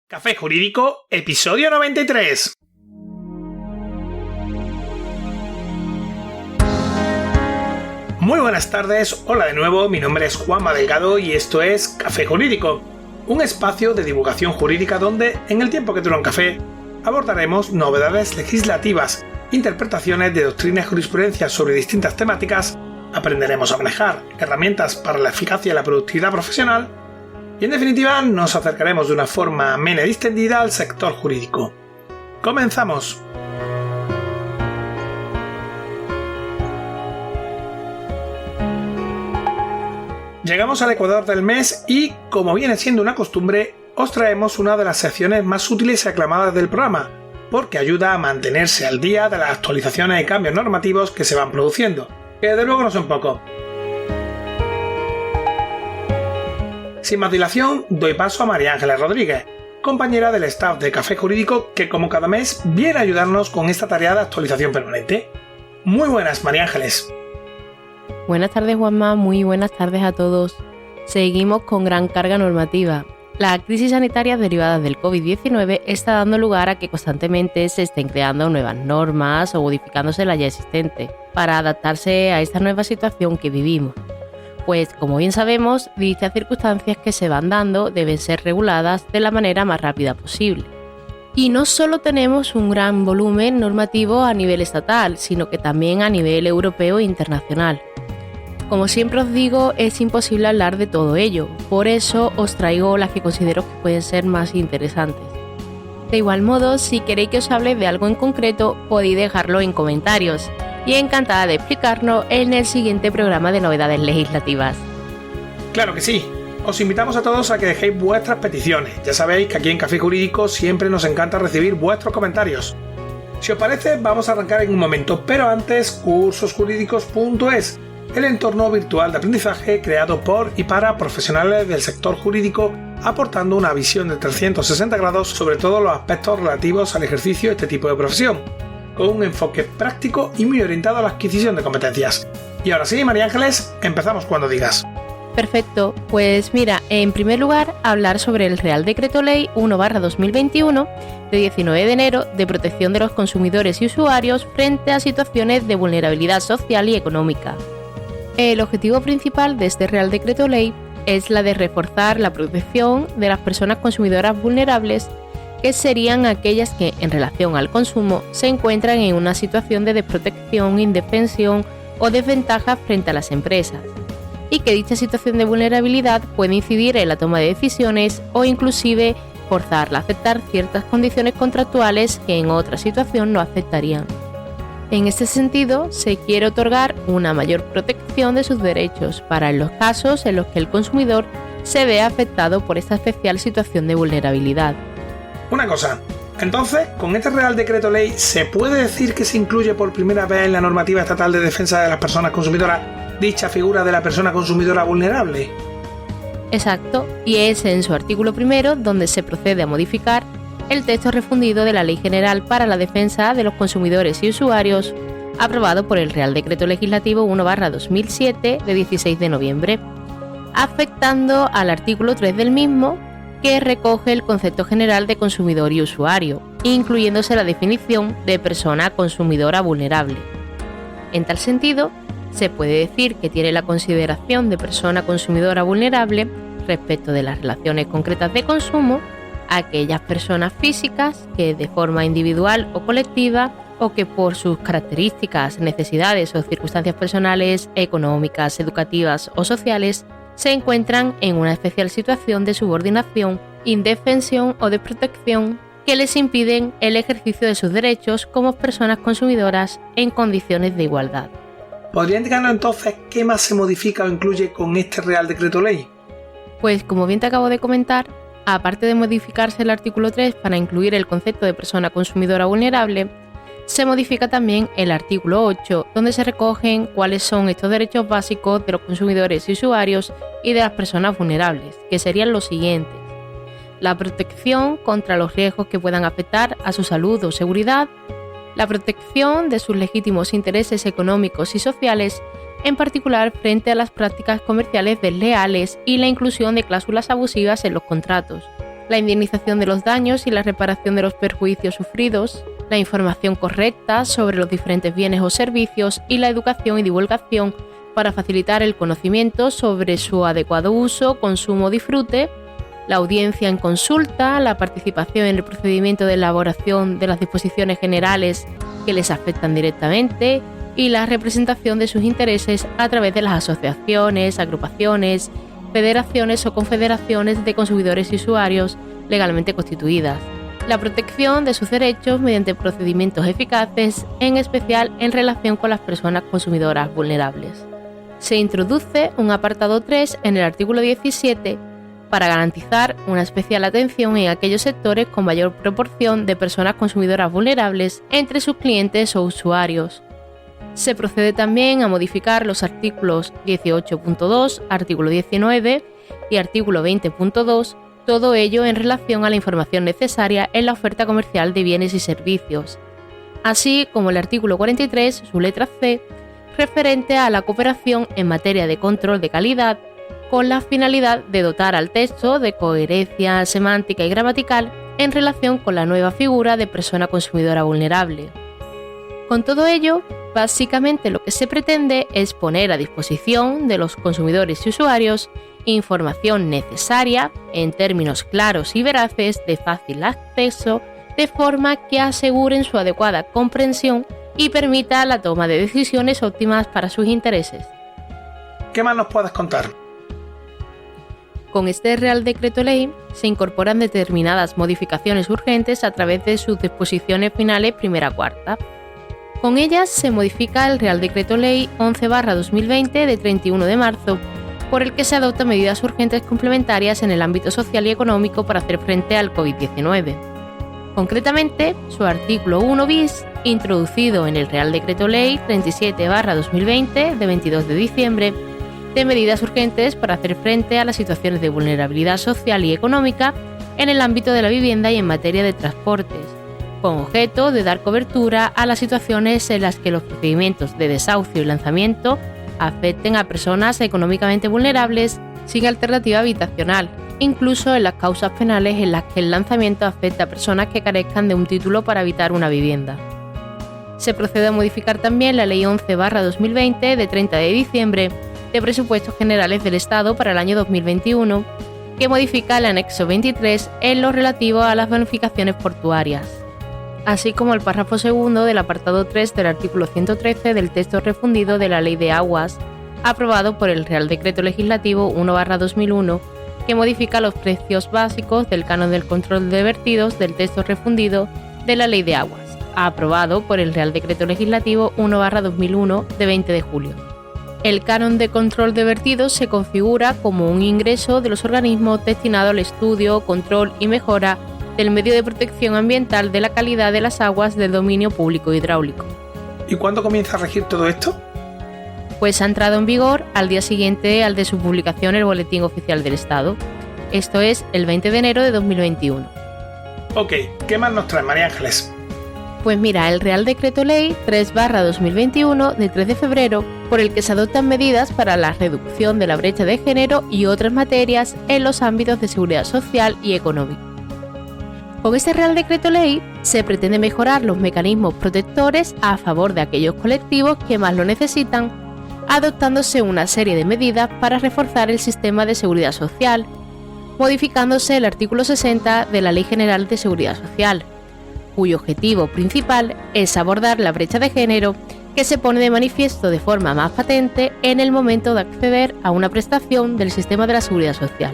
Café Jurídico, episodio 93. Muy buenas tardes, hola de nuevo, mi nombre es Juanma Delgado y esto es Café Jurídico, un espacio de divulgación jurídica donde, en el tiempo que dura un café, abordaremos novedades legislativas, interpretaciones de doctrinas y jurisprudencia sobre distintas temáticas, aprenderemos a manejar herramientas para la eficacia y la productividad profesional y, en definitiva, nos acercaremos de una forma amena y distendida al sector jurídico. ¡Comenzamos! Llegamos al ecuador del mes y, como viene siendo una costumbre, os traemos una de las secciones más útiles y aclamadas del programa, porque ayuda a mantenerse al día de las actualizaciones y cambios normativos que se van produciendo, que de luego no son pocos. Sin más dilación, doy paso a María Ángeles Rodríguez, compañera del staff de Café Jurídico, que como cada mes viene a ayudarnos con esta tarea de actualización permanente. Muy buenas, María Ángeles. Buenas tardes, Juanma, muy buenas tardes a todos. Seguimos con gran carga normativa. La crisis sanitaria derivada del COVID-19 está dando lugar a que constantemente se estén creando nuevas normas o modificándose las ya existentes para adaptarse a esta nueva situación que vivimos. Pues, como bien sabemos, dichas circunstancias que se van dando deben ser reguladas de la manera más rápida posible. Y no solo tenemos un gran volumen normativo a nivel estatal, sino que también a nivel europeo e internacional. Como siempre os digo, es imposible hablar de todo ello, por eso os traigo las que considero que pueden ser más interesantes. De igual modo, si queréis que os hable de algo en concreto, podéis dejarlo en comentarios, y encantada de explicarlo en el siguiente programa de novedades legislativas. Claro que sí, os invitamos a todos a que dejéis vuestras peticiones. Ya sabéis que aquí en Café Jurídico siempre nos encanta recibir vuestros comentarios. Si os parece, vamos a arrancar en un momento, pero antes, cursosjurídicos.es, el entorno virtual de aprendizaje creado por y para profesionales del sector jurídico, aportando una visión de 360 grados sobre todos los aspectos relativos al ejercicio de este tipo de profesión, con un enfoque práctico y muy orientado a la adquisición de competencias. Y ahora sí, María Ángeles, empezamos cuando digas. Perfecto, pues mira, en primer lugar, hablar sobre el Real Decreto Ley 1/2021 de 19 de enero de protección de los consumidores y usuarios frente a situaciones de vulnerabilidad social y económica. El objetivo principal de este Real Decreto Ley es la de reforzar la protección de las personas consumidoras vulnerables, que serían aquellas que, en relación al consumo, se encuentran en una situación de desprotección, indefensión o desventaja frente a las empresas, y que dicha situación de vulnerabilidad puede incidir en la toma de decisiones o inclusive forzarla a aceptar ciertas condiciones contractuales que en otra situación no aceptarían. En este sentido, se quiere otorgar una mayor protección de sus derechos para los casos en los que el consumidor se vea afectado por esta especial situación de vulnerabilidad. Una cosa, entonces, con este Real Decreto Ley, ¿se puede decir que se incluye por primera vez en la normativa estatal de defensa de las personas consumidoras dicha figura de la persona consumidora vulnerable? Exacto, y es en su artículo primero donde se procede a modificar el texto refundido de la Ley General para la Defensa de los Consumidores y Usuarios, aprobado por el Real Decreto Legislativo 1/2007 de 16 de noviembre, afectando al artículo 3 del mismo, que recoge el concepto general de consumidor y usuario, incluyéndose la definición de persona consumidora vulnerable. En tal sentido, se puede decir que tiene la consideración de persona consumidora vulnerable respecto de las relaciones concretas de consumo aquellas personas físicas que de forma individual o colectiva o que por sus características, necesidades o circunstancias personales, económicas, educativas o sociales se encuentran en una especial situación de subordinación, indefensión o desprotección que les impiden el ejercicio de sus derechos como personas consumidoras en condiciones de igualdad. ¿Podría indicarnos entonces qué más se modifica o incluye con este Real Decreto Ley? Pues como bien te acabo de comentar, aparte de modificarse el artículo 3 para incluir el concepto de persona consumidora vulnerable, se modifica también el artículo 8, donde se recogen cuáles son estos derechos básicos de los consumidores y usuarios y de las personas vulnerables, que serían los siguientes: la protección contra los riesgos que puedan afectar a su salud o seguridad, la protección de sus legítimos intereses económicos y sociales, en particular frente a las prácticas comerciales desleales y la inclusión de cláusulas abusivas en los contratos, la indemnización de los daños y la reparación de los perjuicios sufridos, la información correcta sobre los diferentes bienes o servicios y la educación y divulgación para facilitar el conocimiento sobre su adecuado uso, consumo o disfrute, la audiencia en consulta, la participación en el procedimiento de elaboración de las disposiciones generales que les afectan directamente y la representación de sus intereses a través de las asociaciones, agrupaciones, federaciones o confederaciones de consumidores y usuarios legalmente constituidas. La protección de sus derechos mediante procedimientos eficaces, en especial en relación con las personas consumidoras vulnerables. Se introduce un apartado 3 en el artículo 17 para garantizar una especial atención en aquellos sectores con mayor proporción de personas consumidoras vulnerables entre sus clientes o usuarios. Se procede también a modificar los artículos 18.2, artículo 19 y artículo 20.2, todo ello en relación a la información necesaria en la oferta comercial de bienes y servicios, así como el artículo 43, su letra C, referente a la cooperación en materia de control de calidad, con la finalidad de dotar al texto de coherencia semántica y gramatical en relación con la nueva figura de persona consumidora vulnerable. Con todo ello, básicamente lo que se pretende es poner a disposición de los consumidores y usuarios información necesaria en términos claros y veraces de fácil acceso, de forma que aseguren su adecuada comprensión y permita la toma de decisiones óptimas para sus intereses. ¿Qué más nos puedes contar? Con este Real Decreto Ley se incorporan determinadas modificaciones urgentes a través de sus disposiciones finales primera a cuarta. Con ellas se modifica el Real Decreto Ley 11/2020 de 31 de marzo, por el que se adoptan medidas urgentes complementarias en el ámbito social y económico para hacer frente al COVID-19. Concretamente, su artículo 1 bis, introducido en el Real Decreto Ley 37/2020 de 22 de diciembre, de medidas urgentes para hacer frente a las situaciones de vulnerabilidad social y económica en el ámbito de la vivienda y en materia de transportes, con objeto de dar cobertura a las situaciones en las que los procedimientos de desahucio y lanzamiento afecten a personas económicamente vulnerables sin alternativa habitacional, incluso en las causas penales en las que el lanzamiento afecta a personas que carezcan de un título para habitar una vivienda. Se procede a modificar también la Ley 11/2020 de 30 de diciembre de Presupuestos Generales del Estado para el año 2021, que modifica el anexo 23 en lo relativo a las bonificaciones portuarias, así como el párrafo segundo del apartado 3 del artículo 113 del texto refundido de la Ley de Aguas, aprobado por el Real Decreto Legislativo 1/2001, que modifica los precios básicos del canon del control de vertidos del texto refundido de la Ley de Aguas, aprobado por el Real Decreto Legislativo 1/2001 de 20 de julio. El canon de control de vertidos se configura como un ingreso de los organismos destinado al estudio, control y mejora del medio de protección ambiental de la calidad de las aguas del dominio público hidráulico. ¿Y cuándo comienza a regir todo esto? Pues ha entrado en vigor al día siguiente al de su publicación en el Boletín Oficial del Estado. Esto es el 20 de enero de 2021. Ok, ¿qué más nos trae, María Ángeles? Pues mira, el Real Decreto Ley 3/2021 de 3 de febrero, por el que se adoptan medidas para la reducción de la brecha de género y otras materias en los ámbitos de seguridad social y económico. Con este Real Decreto Ley se pretende mejorar los mecanismos protectores a favor de aquellos colectivos que más lo necesitan, adoptándose una serie de medidas para reforzar el sistema de seguridad social, modificándose el artículo 60 de la Ley General de Seguridad Social, cuyo objetivo principal es abordar la brecha de género que se pone de manifiesto de forma más patente en el momento de acceder a una prestación del sistema de la seguridad social.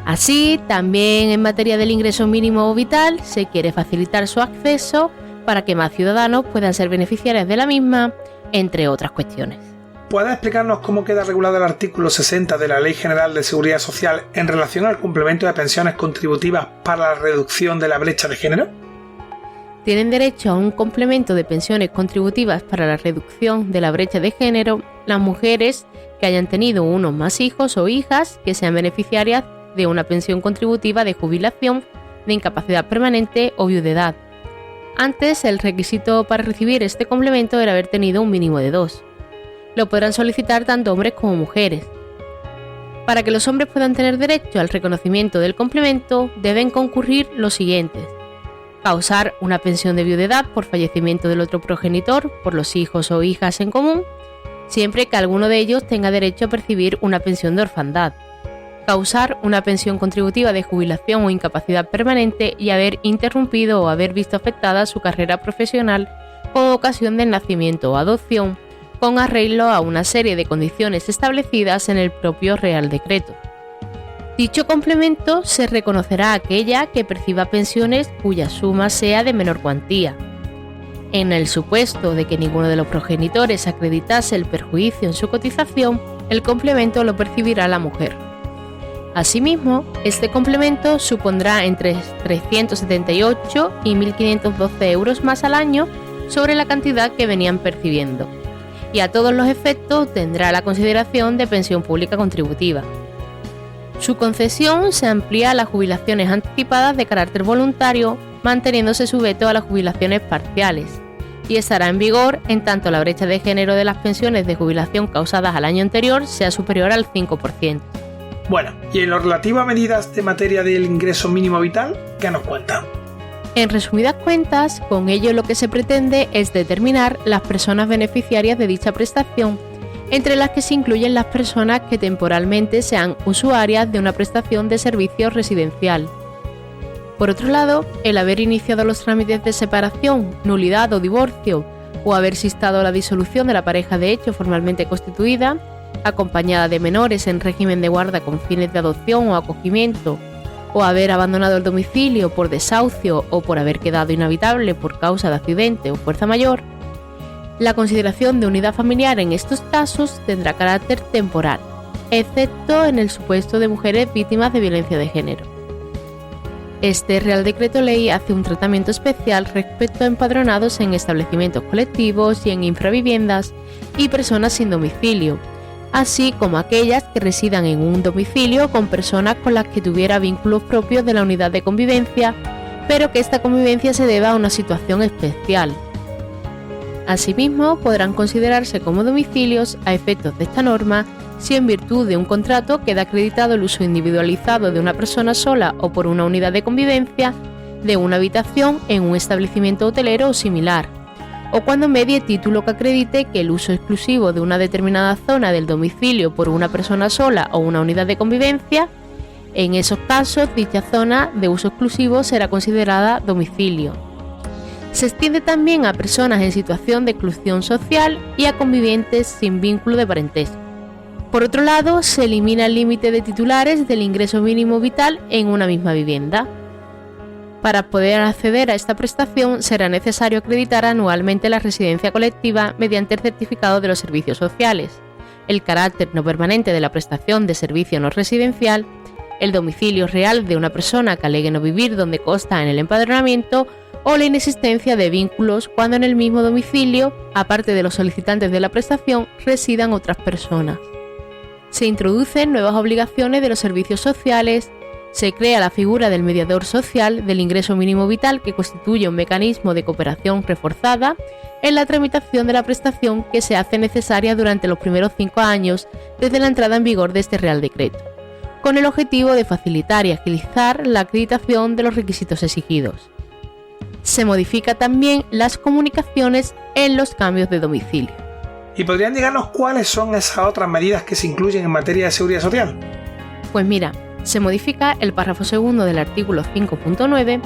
Así, también en materia del ingreso mínimo vital se quiere facilitar su acceso para que más ciudadanos puedan ser beneficiarios de la misma, entre otras cuestiones. ¿Puedes explicarnos cómo queda regulado el artículo 60 de la Ley General de Seguridad Social en relación al complemento de pensiones contributivas para la reducción de la brecha de género? Tienen derecho a un complemento de pensiones contributivas para la reducción de la brecha de género las mujeres que hayan tenido uno o más hijos o hijas que sean beneficiarias de una pensión contributiva de jubilación, de incapacidad permanente o viudedad. Antes, el requisito para recibir este complemento era haber tenido un mínimo de 2. Lo podrán solicitar tanto hombres como mujeres. Para que los hombres puedan tener derecho al reconocimiento del complemento, deben concurrir los siguientes: causar una pensión de viudedad por fallecimiento del otro progenitor por los hijos o hijas en común, siempre que alguno de ellos tenga derecho a percibir una pensión de orfandad; causar una pensión contributiva de jubilación o incapacidad permanente y haber interrumpido o haber visto afectada su carrera profesional con ocasión del nacimiento o adopción, con arreglo a una serie de condiciones establecidas en el propio Real Decreto. Dicho complemento se reconocerá a aquella que perciba pensiones cuya suma sea de menor cuantía. En el supuesto de que ninguno de los progenitores acreditase el perjuicio en su cotización, el complemento lo percibirá la mujer. Asimismo, este complemento supondrá entre 378 y 1.512 euros más al año sobre la cantidad que venían percibiendo, y a todos los efectos tendrá la consideración de pensión pública contributiva. Su concesión se amplía a las jubilaciones anticipadas de carácter voluntario, manteniéndose sujeto a las jubilaciones parciales, y estará en vigor en tanto la brecha de género de las pensiones de jubilación causadas al año anterior sea superior al 5%. Bueno, y en lo relativo a medidas de materia del ingreso mínimo vital, ¿qué nos cuentan? En resumidas cuentas, con ello lo que se pretende es determinar las personas beneficiarias de dicha prestación, entre las que se incluyen las personas que temporalmente sean usuarias de una prestación de servicio residencial. Por otro lado, el haber iniciado los trámites de separación, nulidad o divorcio, o haberse instado la disolución de la pareja de hecho formalmente constituida, acompañada de menores en régimen de guarda con fines de adopción o acogimiento, o haber abandonado el domicilio por desahucio o por haber quedado inhabitable por causa de accidente o fuerza mayor, la consideración de unidad familiar en estos casos tendrá carácter temporal, excepto en el supuesto de mujeres víctimas de violencia de género. Este Real Decreto Ley hace un tratamiento especial respecto a empadronados en establecimientos colectivos y en infraviviendas y personas sin domicilio, así como aquellas que residan en un domicilio con personas con las que tuviera vínculos propios de la unidad de convivencia, pero que esta convivencia se deba a una situación especial. Asimismo, podrán considerarse como domicilios a efectos de esta norma si en virtud de un contrato queda acreditado el uso individualizado de una persona sola o por una unidad de convivencia de una habitación en un establecimiento hotelero o similar, o cuando medie título que acredite que el uso exclusivo de una determinada zona del domicilio por una persona sola o una unidad de convivencia. En esos casos, dicha zona de uso exclusivo será considerada domicilio. Se extiende también a personas en situación de exclusión social y a convivientes sin vínculo de parentesco. Por otro lado, se elimina el límite de titulares del ingreso mínimo vital en una misma vivienda. Para poder acceder a esta prestación será necesario acreditar anualmente la residencia colectiva mediante el certificado de los servicios sociales, el carácter no permanente de la prestación de servicio no residencial, el domicilio real de una persona que alegue no vivir donde consta en el empadronamiento o la inexistencia de vínculos cuando en el mismo domicilio, aparte de los solicitantes de la prestación, residan otras personas. Se introducen nuevas obligaciones de los servicios sociales. Se crea la figura del mediador social del ingreso mínimo vital, que constituye un mecanismo de cooperación reforzada en la tramitación de la prestación que se hace necesaria durante los primeros 5 años desde la entrada en vigor de este Real Decreto, con el objetivo de facilitar y agilizar la acreditación de los requisitos exigidos. Se modifica también las comunicaciones en los cambios de domicilio. ¿Y podrían indicarnos cuáles son esas otras medidas que se incluyen en materia de seguridad social? Pues mira, se modifica el párrafo segundo del artículo 5.9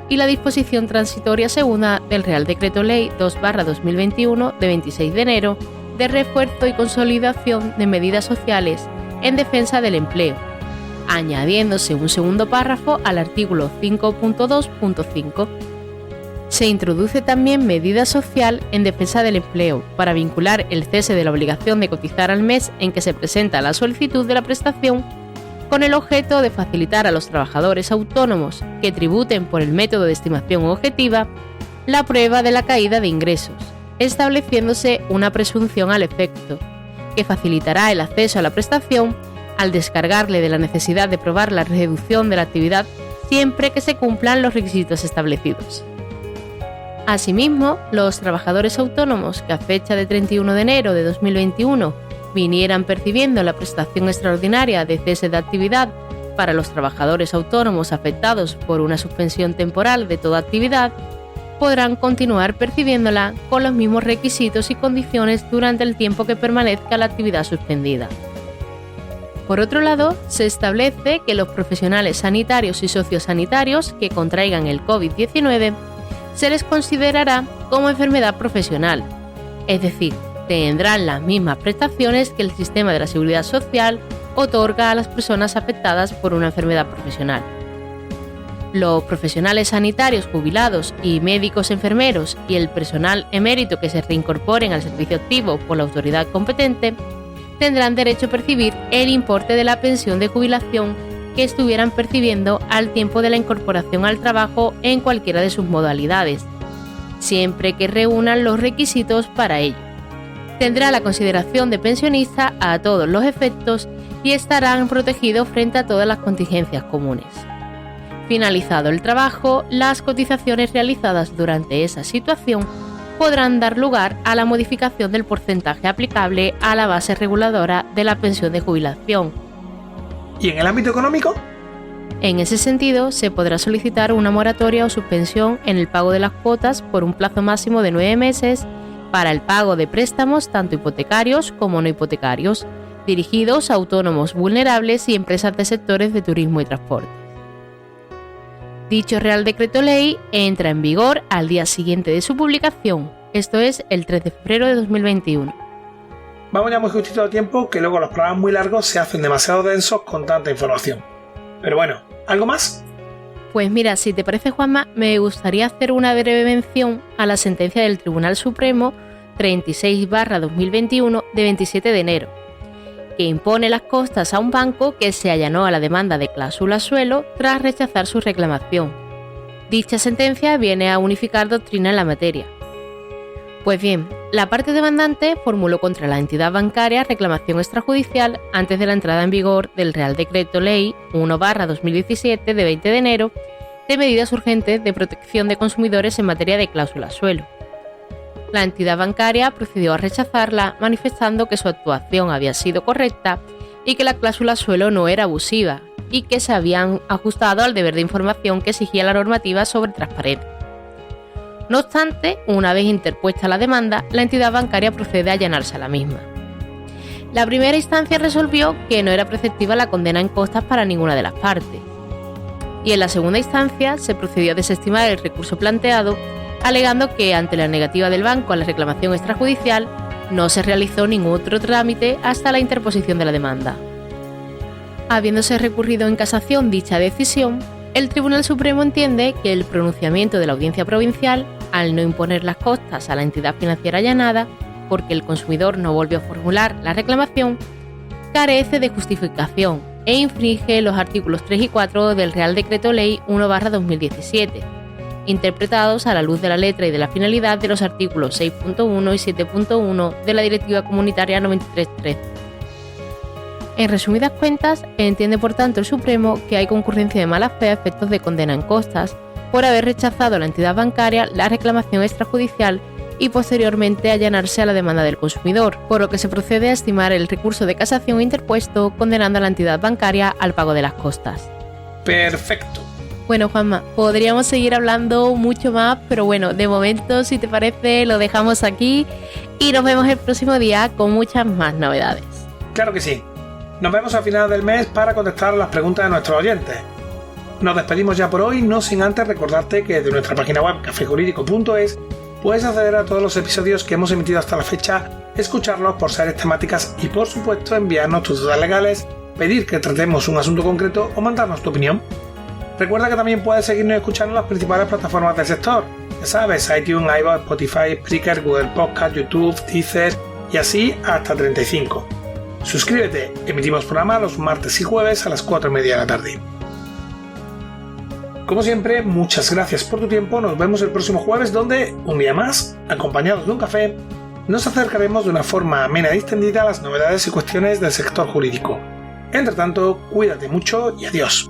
y la disposición transitoria segunda del Real Decreto Ley 2/2021 de 26 de enero de refuerzo y consolidación de medidas sociales en defensa del empleo, añadiéndose un segundo párrafo al artículo 5.2.5. Se introduce también medida social en defensa del empleo para vincular el cese de la obligación de cotizar al mes en que se presenta la solicitud de la prestación con el objeto de facilitar a los trabajadores autónomos que tributen por el método de estimación objetiva la prueba de la caída de ingresos, estableciéndose una presunción al efecto, que facilitará el acceso a la prestación al descargarle de la necesidad de probar la reducción de la actividad siempre que se cumplan los requisitos establecidos. Asimismo, los trabajadores autónomos que a fecha de 31 de enero de 2021 vinieran percibiendo la prestación extraordinaria de cese de actividad para los trabajadores autónomos afectados por una suspensión temporal de toda actividad, podrán continuar percibiéndola con los mismos requisitos y condiciones durante el tiempo que permanezca la actividad suspendida. Por otro lado, se establece que los profesionales sanitarios y sociosanitarios que contraigan el COVID-19 se les considerará como enfermedad profesional, es decir, tendrán las mismas prestaciones que el sistema de la Seguridad Social otorga a las personas afectadas por una enfermedad profesional. Los profesionales sanitarios jubilados y médicos enfermeros y el personal emérito que se reincorporen al servicio activo por la autoridad competente tendrán derecho a percibir el importe de la pensión de jubilación que estuvieran percibiendo al tiempo de la incorporación al trabajo en cualquiera de sus modalidades, siempre que reúnan los requisitos para ello. Tendrá la consideración de pensionista a todos los efectos y estarán protegidos frente a todas las contingencias comunes. Finalizado el trabajo, las cotizaciones realizadas durante esa situación podrán dar lugar a la modificación del porcentaje aplicable a la base reguladora de la pensión de jubilación. ¿Y en el ámbito económico? En ese sentido, se podrá solicitar una moratoria o suspensión en el pago de las cuotas por un plazo máximo de 9 meses para el pago de préstamos tanto hipotecarios como no hipotecarios, dirigidos a autónomos vulnerables y empresas de sectores de turismo y transporte. Dicho Real Decreto Ley entra en vigor al día siguiente de su publicación, esto es el 3 de febrero de 2021. Vamos ya muy justito a tiempo, que luego los programas muy largos se hacen demasiado densos con tanta información. Pero bueno, ¿algo más? Pues mira, si te parece, Juanma, me gustaría hacer una breve mención a la sentencia del Tribunal Supremo 36/2021 de 27 de enero, que impone las costas a un banco que se allanó a la demanda de cláusula suelo tras rechazar su reclamación. Dicha sentencia viene a unificar doctrina en la materia. Pues bien, la parte demandante formuló contra la entidad bancaria reclamación extrajudicial antes de la entrada en vigor del Real Decreto Ley 1/2017 de 20 de enero de medidas urgentes de protección de consumidores en materia de cláusula suelo. La entidad bancaria procedió a rechazarla, manifestando que su actuación había sido correcta y que la cláusula suelo no era abusiva y que se habían ajustado al deber de información que exigía la normativa sobre transparencia. No obstante, una vez interpuesta la demanda, la entidad bancaria procede a allanarse a la misma. La primera instancia resolvió que no era preceptiva la condena en costas para ninguna de las partes. Y en la segunda instancia se procedió a desestimar el recurso planteado, alegando que ante la negativa del banco a la reclamación extrajudicial no se realizó ningún otro trámite hasta la interposición de la demanda. Habiéndose recurrido en casación dicha decisión, el Tribunal Supremo entiende que el pronunciamiento de la Audiencia Provincial, al no imponer las costas a la entidad financiera allanada, porque el consumidor no volvió a formular la reclamación, carece de justificación e infringe los artículos 3 y 4 del Real Decreto Ley 1/2017, interpretados a la luz de la letra y de la finalidad de los artículos 6.1 y 7.1 de la Directiva Comunitaria 93/13. En resumidas cuentas, entiende por tanto el Supremo que hay concurrencia de mala fe a efectos de condena en costas por haber rechazado a la entidad bancaria la reclamación extrajudicial y posteriormente allanarse a la demanda del consumidor, por lo que se procede a estimar el recurso de casación interpuesto condenando a la entidad bancaria al pago de las costas. Perfecto. Bueno, Juanma, podríamos seguir hablando mucho más, pero bueno, de momento, si te parece, lo dejamos aquí y nos vemos el próximo día con muchas más novedades. Claro que sí. Nos vemos a final del mes para contestar las preguntas de nuestros oyentes. Nos despedimos ya por hoy, no sin antes recordarte que de nuestra página web cafejurídico.es puedes acceder a todos los episodios que hemos emitido hasta la fecha, escucharlos por series temáticas y por supuesto enviarnos tus dudas legales, pedir que tratemos un asunto concreto o mandarnos tu opinión. Recuerda que también puedes seguirnos escuchando en las principales plataformas del sector, ya sabes, iTunes, iVoox, Spotify, Spreaker, Google Podcast, YouTube, Deezer y así hasta 35. Suscríbete, emitimos programa los martes y jueves a las 4:30 de la tarde. Como siempre, muchas gracias por tu tiempo, nos vemos el próximo jueves donde, un día más, acompañados de un café, nos acercaremos de una forma amena y distendida a las novedades y cuestiones del sector jurídico. Entre tanto, cuídate mucho y adiós.